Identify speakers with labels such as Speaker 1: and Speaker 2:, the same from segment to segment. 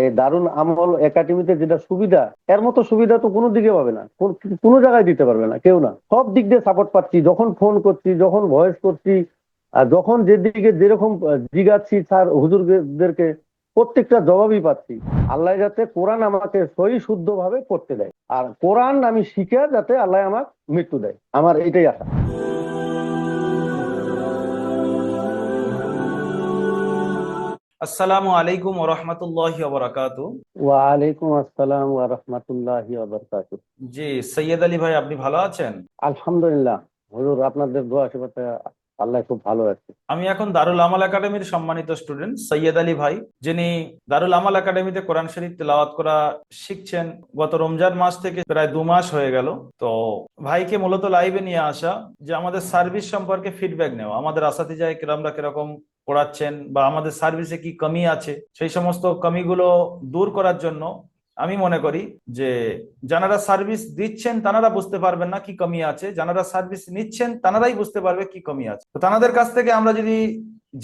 Speaker 1: এই দারুন আমল একাডেমিতে যেটা সুবিধা, এর মতো সুবিধা তো কোনো দিকে পাবে না, কোনো জায়গায় দিতে পারবে না কেউ না। সব দিক দিয়ে সাপোর্ট পাচ্ছি, যখন ফোন করছি, যখন ভয়েস করছি, আর যখন যেদিকে যেরকম জিগাচ্ছি স্যার হুজুরদেরকে, প্রত্যেকটা জবাবই পাচ্ছি। আল্লাহ যাতে কোরআন আমাকে সহি শুদ্ধ ভাবে পড়তে দেয়, আর কোরআন আমি শিখে যাতে আল্লাহ আমাকে মৃত্যু দেয়, আমার এইটাই আশা।
Speaker 2: আসসালামু আলাইকুম ওরহমতুল্লাহি ওবরাকাতু।
Speaker 1: ওয়ালাইকুম আসসালাম ওয়া রাহমাতুল্লাহি ওয়া বারাকাতুহু।
Speaker 2: জি, সৈয়দ আলী ভাই, আপনি ভালো আছেন?
Speaker 1: আলহামদুলিল্লাহ হুজুর, আপনাদের দোয়া আশীর্বাদে আল্লাহ খুব ভালো আছে।
Speaker 2: আমি এখন দারুল আমাল একাডেমির সম্মানিত স্টুডেন্ট সৈয়দ আলী ভাই, যিনি দারুল আমাল একাডেমিতে কোরআন শরীফ তেলাওয়াত করা শিখছেন। গত রমজান মাস থেকে প্রায় 2 মাস হয়ে গেল। তো ভাইকে মূলত লাইভে নিয়ে আসা, যে আমাদের সার্ভিস সম্পর্কে ফিডব্যাক নেওয়া, আমাদের আসাতিজায়ে কেরামরা কিরকম পড়াচ্ছেন বা আমাদের সার্ভিসে কি কমি আছে, সেই সমস্ত কমিগুলো দূর করার জন্য। আমি মনে করি যে যারা সার্ভিস দিচ্ছেন তারা বুঝতে পারবেন না কি কমি আছে, যারা সার্ভিস নিচ্ছেন তারাই বুঝতে পারবে কি কমি আছে। তো তাদের কাছ থেকে আমরা যদি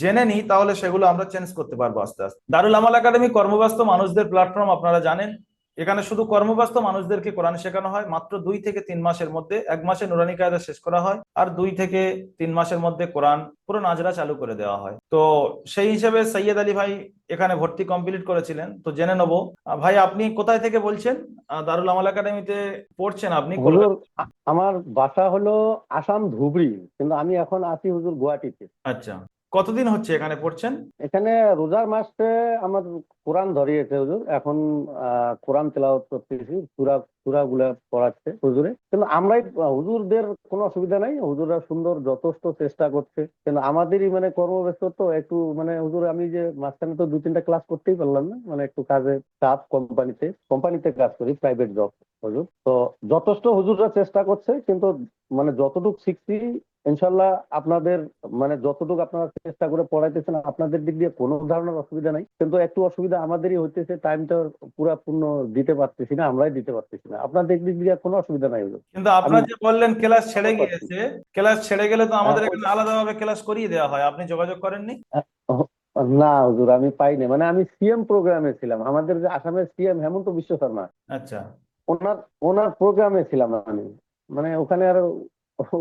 Speaker 2: জেনে নিই, তাহলে সেগুলো আমরা চেঞ্জ করতে পারবো আস্তে আস্তে। দারুল আমাল একাডেমি কর্মব্যস্ত মানুষদের প্ল্যাটফর্ম, আপনারা জানেন। এখানে শুধু কর্মব্যস্ত মানুষদেরকে কোরআন শেখানো হয়। মাত্র 2 থেকে 3 মাসের মধ্যে, 1 মাসে নুরানি কায়দা শেষ করা হয়, আর 2 থেকে 3 মাসের মধ্যে কোরআন পুরো নাজরা চালু করে দেওয়া হয়। তো সেই হিসেবে সৈয়দ আলী ভাই এখানে ভর্তি কমপ্লিট করেছিলেন। তো জেনে নেবো, ভাই আপনি কোথায় থেকে বলছেন? দারুল আমাল একাডেমিতে পড়ছেন আপনি
Speaker 1: হুজুর,
Speaker 2: কলকাতা?
Speaker 1: আমার বাসা হলো আসাম ধুবড়ি, কিন্তু আমি এখন আছি হুজুর গুয়াহাটিতে।
Speaker 2: আচ্ছা, কতদিন হচ্ছে এখানে পড়ছেন?
Speaker 1: এখানে রোজার মাসে আমার কোরআন ধরিয়েছে হুজুর, এখন কোরআন তেলাওয়াত করতেছি, সূরা সূরা গুলা পড়াচ্ছে হুজুরে। কিন্তু আমরাই, হুজুরদের কোনো অসুবিধা নাই, হুজুররা সুন্দর যথেষ্ট চেষ্টা করছে, কিন্তু আমাদেরই মানে কর্মব্যস্ত তো একটু, মানে হুজুর আমি যে মাঝখানে তো 2-3টা ক্লাস করতেই পারলাম না, মানে একটু কাজে চাপ, কোম্পানিতে কোম্পানিতে কাজ করি, প্রাইভেট জব হুজুর। তো যথেষ্ট হুজুররা চেষ্টা করছে, কিন্তু মানে যতটুকু শিখছি ইনশাল্লাহ আপনাদের, মানে যতটুকু আপনারা চেষ্টা করে পড়াইতেছেন, আপনাদের দিক দিয়ে কোনো ধরনের অসুবিধা নাই, কিন্তু একটু অসুবিধা আমাদেরই হইতেছে, টাইমটা পুরা পূর্ণ দিতে পারতেছি না, আমরাই দিতে পারতেছি না। আপনাদের দিক দিয়ে কোনো অসুবিধা নাই হুজুর,
Speaker 2: কিন্তু
Speaker 1: আমি
Speaker 2: আপনার যে বললেন ক্লাস ছেড়ে
Speaker 1: সাপোর্ট পাচ্ছি।
Speaker 2: গিয়েছে, ক্লাস ছেড়ে গেলে তো আমাদের
Speaker 1: ওই
Speaker 2: এখানে আলাদাভাবে ক্লাস করিয়ে দেওয়া হয়, আপনি যোগাযোগ করেননি?
Speaker 1: না হুজুর, আমি পাইনি, মানে আমি সিএম প্রোগ্রামে ছিলাম, আমাদের যে আসামের সিএম হেমন্ত বিশ্ব শর্মা,
Speaker 2: আচ্ছা
Speaker 1: ওনার ওনার প্রোগ্রামে ছিলাম আমি, মানে ওখানে আর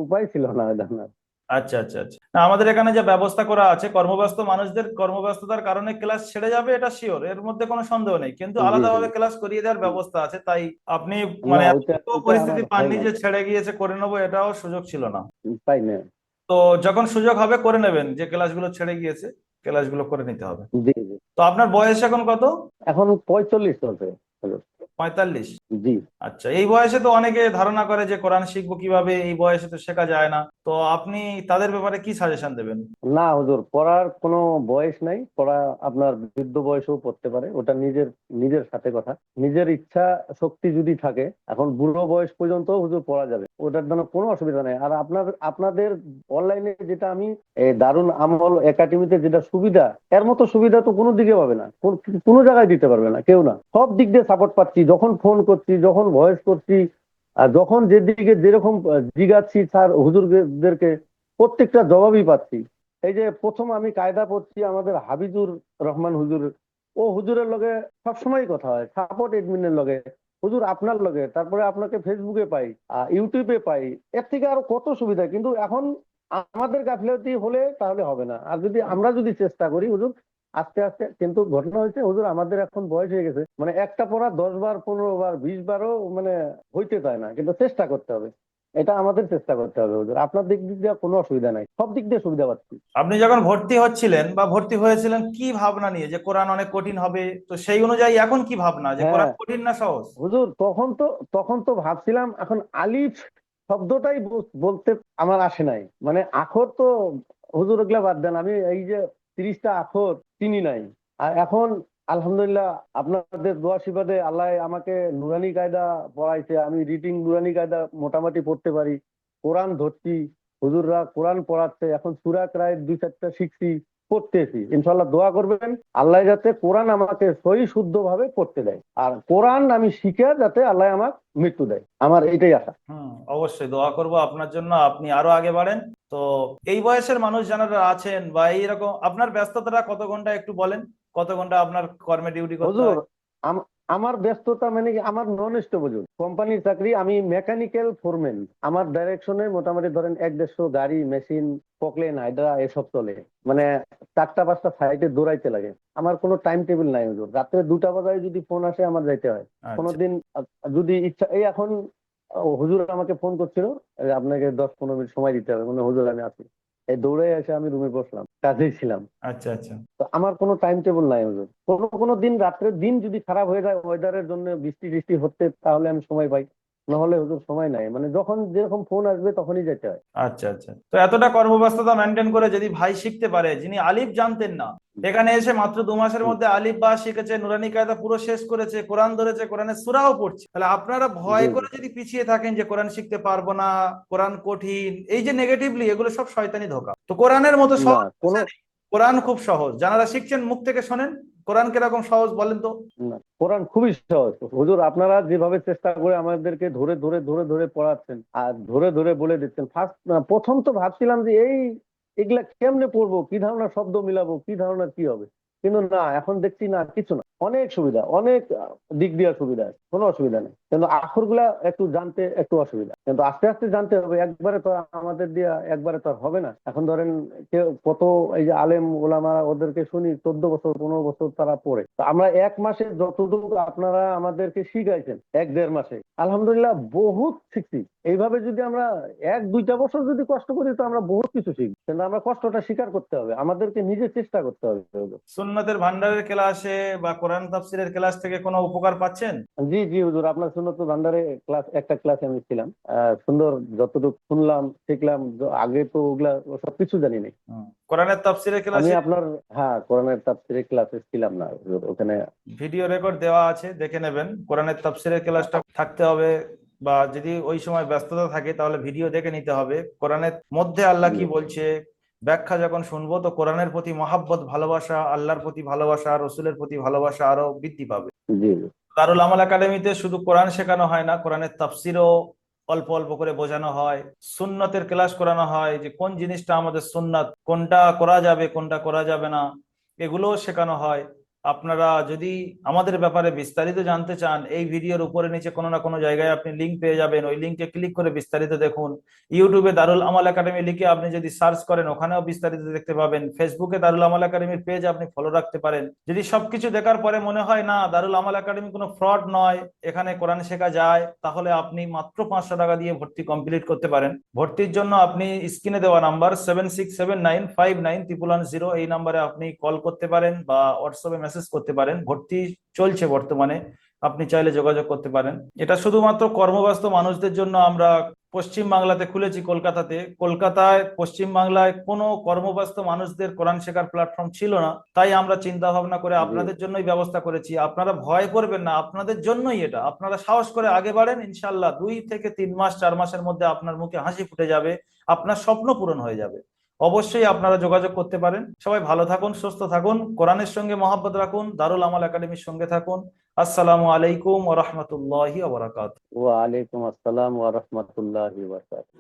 Speaker 1: উপায় ছিল না জানার।
Speaker 2: আচ্ছা আচ্ছা আচ্ছা। না, আমাদের এখানে যে ব্যবস্থা করা আছে, কর্মব্যস্ত মানুষদের কর্মব্যস্ততার কারণে ক্লাস ছেড়ে যাবে, এটা শিওর, এর মধ্যে কোনো সন্দেহ নেই, কিন্তু
Speaker 1: জি জি
Speaker 2: আলাদাভাবে ক্লাস করিয়ে দেওয়ার
Speaker 1: জি।
Speaker 2: ব্যবস্থা আছে। তাই আপনি
Speaker 1: না,
Speaker 2: মানে
Speaker 1: ওইটা
Speaker 2: এত
Speaker 1: ওইটা
Speaker 2: পরিস্থিতি
Speaker 1: আমার হয়
Speaker 2: পাননি
Speaker 1: নাই,
Speaker 2: যে ছেড়ে গিয়েছে করে নেবো, এটাও সুযোগ ছিল না।
Speaker 1: পাই না।
Speaker 2: তো যখন সুযোগ হবে করে নেবেন, যে ক্লাসগুলো ছেড়ে গিয়েছে ক্লাসগুলো করে নিতে হবে।
Speaker 1: জি জি।
Speaker 2: তো আপনার বয়স এখন কত?
Speaker 1: এখন 45 চলছে। হ্যালো।
Speaker 2: 45?
Speaker 1: জি।
Speaker 2: আচ্ছা, এই বয়সে তো অনেকে ধারণা করে যে কোরআন শিখবো কিভাবে, এই বয়সে তো শেখা যায় না। তো আপনি তাদের ব্যাপারে কি সাজেশন দেবেন?
Speaker 1: না হুজুর, পড়ার কোনো বয়স নাই, পড়া আপনার বৃদ্ধ বয়সেও পড়তে পারে, ওটা নিজের নিজের সাথে কথা, নিজের ইচ্ছা শক্তি যদি থাকে, এখন বুড়ো বয়স পর্যন্ত হুজুর পড়া যাবে, ওটার জন্য কোনো অসুবিধা নেই। আর আপনাদের অনলাইনে যেটা আমি, এই দারুন আমল একাডেমিতে যেটা সুবিধা, এর মতো সুবিধা তো কোনো দিকে পাবে না, কোনো জায়গায় দিতে পারবে না কেউ না। সব দিক দিয়ে সাপোর্ট পাচ্ছি, যখন ফোন করছি, যখন ভয়েস করছি, আর যখন যেদিকে যেরকম জিগাচ্ছি স্যার হুজুরদেরকে, প্রত্যেকটা জবাবই পাচ্ছি। এই যে প্রথম আমি কায়দা পড়ছি আমাদের হাবিজুর রহমান হুজুর, ও হুজুরের লগে সবসময় কথা হয়, সাপোর্ট এডমিনের লগে, হুজুর আপনার লগে, তারপরে আপনাকে ফেসবুকে পাই, ইউটিউবে পাই, এর থেকে আরো কত সুবিধা। কিন্তু এখন আমাদের গাফিলতি হলে তাহলে হবে না, আর যদি আমরা যদি চেষ্টা করি হুজুর আস্তে আস্তে। কিন্তু ঘটনা হয়েছে হুজুর, আমাদের এখন বয়স হয়ে গেছে, মানে একটা পড়া 10 বার 15 বার 20 বারও মানে হইতে চায় না, কিন্তু চেষ্টা করতে হবে, এটা আমাদের চেষ্টা করতে হবে হুজুর। আপনার দিক দিয়ে কোনো অসুবিধা নাই, সব দিক দিয়ে সুবিধা পাচ্ছি।
Speaker 2: আপনি যখন ভর্তি হচ্ছিলেন বা ভর্তি হয়েছিলেন, কি ভাবনা নিয়ে, যে কোরআন অনেক কঠিন হবে, তো সেই অনুযায়ী এখন কি ভাবনা, যে
Speaker 1: হ্যাঁ
Speaker 2: কোরআন কঠিন না সহজ?
Speaker 1: হুজুর, তখন তো ভাবছিলাম, এখন আলিফ শব্দটাই বলতে আমার আসে নাই, মানে আখর তো হুজুর ওগুলা বাদ দেন, আমি এই যে 30টা আখর চিনি নাই। আর এখন আলহামদুলিল্লাহ আপনাদের দোয়া আশীর্বাদে আল্লাহ আমাকে নুরানি কায়দা পড়াইছে, আমি রিডিং নুরানি কায়দা মোটামুটি পড়তে পারি, কোরআন ধরছি, হুজুররা কোরআন পড়াচ্ছে, এখন সূরা প্রায় 2-4টা শিখছি, পড়তেছি। ইনশাল্লাহ দোয়া করবেন আল্লাহ যাতে কোরআন আমাকে সহি শুদ্ধ ভাবে পড়তে দেয়, আর কোরআন আমি শিখে যাতে আল্লাহ আমার মৃত্যু দেয়, আমার এইটাই আশা।
Speaker 2: অবশ্যই দোয়া করব আপনার জন্য, আপনি আরো আগে বাড়েন। তো এই বয়সের মানুষ যারা আছেন বা এইরকম, আপনার ব্যস্ততাটা কত ঘন্টা একটু বলেন, কত ঘন্টা আপনার কর্মে ডিউটি করতে
Speaker 1: হুজুর
Speaker 2: হয়?
Speaker 1: আম- আমার ব্যস্ততা মানে কি, আমার নন স্টপ কোম্পানির চাকরি, আমি মেকানিক্যাল ফোরম্যান। আমার ডাইরেকশনে মোটামুটি ধরেন 1-150 গাড়ি, মেশিন, পকলেন, হাইড্রা এসব চলে। মানে 4টা 5টা সাইটে দৌড়াইতে লাগে। আমার কোনো টাইম টেবিল নাই হুজুর। রাত্রে 2টা বাজায় যদি ফোন আসে আমার যাইতে হয়।
Speaker 2: আচ্ছা
Speaker 1: কোনোদিন যদি ইচ্ছা, এই এখন হুজুর আমাকে ফোন করছিল, আপনাকে 10-15 মিনিট সময় দিতে হবে, মানে হুজুর আমি আছি। এই দৌড়ে এসে আমি রুমে বসলাম, কাজেই ছিলাম।
Speaker 2: আচ্ছা আচ্ছা।
Speaker 1: তো আমার কোনো টাইম টেবিল নাই হুজুর। কোনো কোনো দিন রাত্রের দিন যদি খারাপ হয়ে যায় ওয়েদারের জন্য, বৃষ্টি টিষ্টি হচ্ছে, তাহলে আমি সময় পাই। নাহলে হুজুর সময় নাই, মানে যখন যেরকম ফোন আসবে তখনই যেতে হয়।
Speaker 2: আচ্ছা আচ্ছা, তো এতটা কর্মব্যস্ততা মেনটেন করে যদি ভাই শিখতে পারে, যিনি আলিফ জানতেন না, এখানে এসে মাত্র 2 মাসের
Speaker 1: জি
Speaker 2: মধ্যে আলিফ বা শিখেছে, নুরানি কায়দা পুরো শেষ করেছে, কোরআন ধরেছে, কোরআনের সূরাও পড়ছে, তাহলে আপনারা ভয়
Speaker 1: জি জি।
Speaker 2: করে যদি পিছিয়ে থাকেন যে কোরআন শিখতে পারবো না, কোরআন কঠিন, এই যে নেগেটিভলি, এগুলো সব শয়তানি ধোঁকা। তো কোরআনের মতো
Speaker 1: না
Speaker 2: সহজ
Speaker 1: কোনো,
Speaker 2: ভাষা নেই। কোরআন খুব সহজ, যারা শিখছেন মুখ থেকে শোনেন, কোরআন কিরকম সহজ বলেন তো।
Speaker 1: না কোরআন খুবই সহজ হুজুর। আপনারা যেভাবে চেষ্টা করে আমাদেরকে ধরে ধরে ধরে ধরে পড়াচ্ছেন আর ধরে ধরে বলে দিচ্ছেন, প্রথম তো ভাবছিলাম যে এগুলা কেমনে পড়বো, কি ধরনের শব্দ মিলাবো, কি ধরনের কি হবে। কিন্তু না, এখন দেখছি না, কিছু না, অনেক সুবিধা, অনেক দিক দিয়ে সুবিধা আছে, কোনো অসুবিধা নেই। কিন্তু আখর গুলা একটু জানতে একটু অসুবিধা, কিন্তু আস্তে আস্তে জানতে হবে। একবারে তো আমাদের দিয়ে একবারে তো আর হবে না। এখন ধরেন কেউ কত, এই যে আলেম ওলামা ওদেরকে শুনি 14 বছর 15 বছর তারা পড়ে, তো আমরা 1 মাসে যতটুকু আপনারা আমাদেরকে শিখাইছেন 1-1.5 মাসে আলহামদুলিল্লাহ বহুত শিখছি। এইভাবে যদি আমরা 1-2টা বছর যদি কষ্ট করি তো আমরা বহুত কিছু শিখি, কিন্তু আমরা কষ্টটা স্বীকার করতে হবে, আমাদেরকে নিজে চেষ্টা করতে হবে।
Speaker 2: সুন্নতের ভান্ডারের ক্লাসে বা কোরআন তাফসিরের ক্লাস থেকে কোনো উপকার পাচ্ছেন?
Speaker 1: জি জি হুজুর, আপনার সুন্নত ভান্ডারে একটা ক্লাসে আমি ছিলাম। সুন্দর, যতটুকু শুনলাম শিখলাম। আগে তো ওগুলা সবকিছু জানি না।
Speaker 2: কোরআনের তাফসিরের
Speaker 1: আমি
Speaker 2: ক্লাসে
Speaker 1: আপনার, হ্যাঁ, কোরআনের তাফসীরের ক্লাসে ছিলাম না হুজুর, ওখানে।
Speaker 2: ভিডিও রেকর্ড দেওয়া আছে, দেখে নেবেন। কোরআনের তাফসিরের ক্লাসটা থাকতে হবে, বা যদি ওই সময় ব্যস্ততা থাকে তাহলে ভিডিও দেখে নিতে হবে। কোরআনের মধ্যে আল্লাহ
Speaker 1: জি
Speaker 2: কি বলছে ব্যাখ্যা যখন শুনবো, তো কোরআনের প্রতি মহাব্বত, ভালোবাসা, আল্লাহর প্রতি ভালোবাসা, রসুলের প্রতি ভালোবাসা আরো বৃদ্ধি পাবে।
Speaker 1: জি
Speaker 2: দারুল আমাল একাডেমিতে শুধু কোরআন শেখানো হয় না, কোরআনের তাফসিরও অল্প অল্প করে বোঝানো হয়। সুন্নতের ক্লাস করানো হয়, যে কোন জিনিসটা আমাদের সুন্নাত, কোনটা করা যাবে কোনটা করা যাবে না, এগুলোও শেখানো হয়। আপনারা যদি আমাদের ব্যাপারে বিস্তারিত জানতে চান, এই ভিডিওর উপরে নিচে কোনো না কোনো জায়গায় আপনি লিংক পেয়ে যাবেন, ওই লিংকে ক্লিক করে বিস্তারিত দেখুন। ইউটিউবে দারুল আমাল একাডেমি লিখে আপনি যদি সার্চ করেন, ওখানেও বিস্তারিত দেখতে পাবেন। ফেসবুকে দারুল আমাল একাডেমির পেজ আপনি ফলো রাখতে পারেন। যদি সবকিছু দেখার পরে মনে হয় না দারুল আমাল একাডেমি কোনো ফ্রড নয়, এখানে কোরআন শেখা যায়, তাহলে আপনি মাত্র 500 টাকা দিয়ে ভর্তি কমপ্লিট করতে পারেন। ভর্তির জন্য আপনি স্ক্রিনে দেওয়া নাম্বার 7679591110, এই নাম্বারে আপনি কল করতে পারেন বা হোয়াটসঅ্যাপে মেসেজ করতে পারেন। ভর্তি চলছে বর্তমানে, আপনি চাইলে যোগাযোগ করতে পারেন। এটা শুধুমাত্র কর্মব্যস্ত মানুষদের জন্য আমরা পশ্চিম বাংলাতে খুলেছি, কলকাতাতে। কলকাতায় পশ্চিম বাংলায় কোনো কর্মব্যস্ত মানুষদের কোরআন শেখার প্ল্যাটফর্ম ছিল না, তাই আমরা চিন্তা ভাবনা করে
Speaker 1: জি।
Speaker 2: আপনাদের জন্যই ব্যবস্থা করেছি। আপনারা ভয় করবেন না, আপনাদের জন্যই এটা। আপনারা সাহস করে আগে বাড়েন, ইনশাল্লাহ 2 থেকে 3 মাস 4 মাসের মধ্যে আপনার মুখে হাসি ফুটে যাবে, আপনার স্বপ্ন পূরণ হয়ে যাবে। অবশ্যই আপনারা যোগাযোগ করতে পারেন। সবাই ভালো থাকুন, সুস্থ থাকুন, কোরআনের সঙ্গে মহাব্বত রাখুন, দারুল আমাল একাডেমির সঙ্গে থাকুন। আসসালামু আলাইকুম ওয়া রাহমাতুল্লাহি ওয়া বারাকাতুহু।
Speaker 1: ওয়া আলাইকুম আসসালাম ওয়া রাহমাতুল্লাহি ওয়া বারাকাতুহু।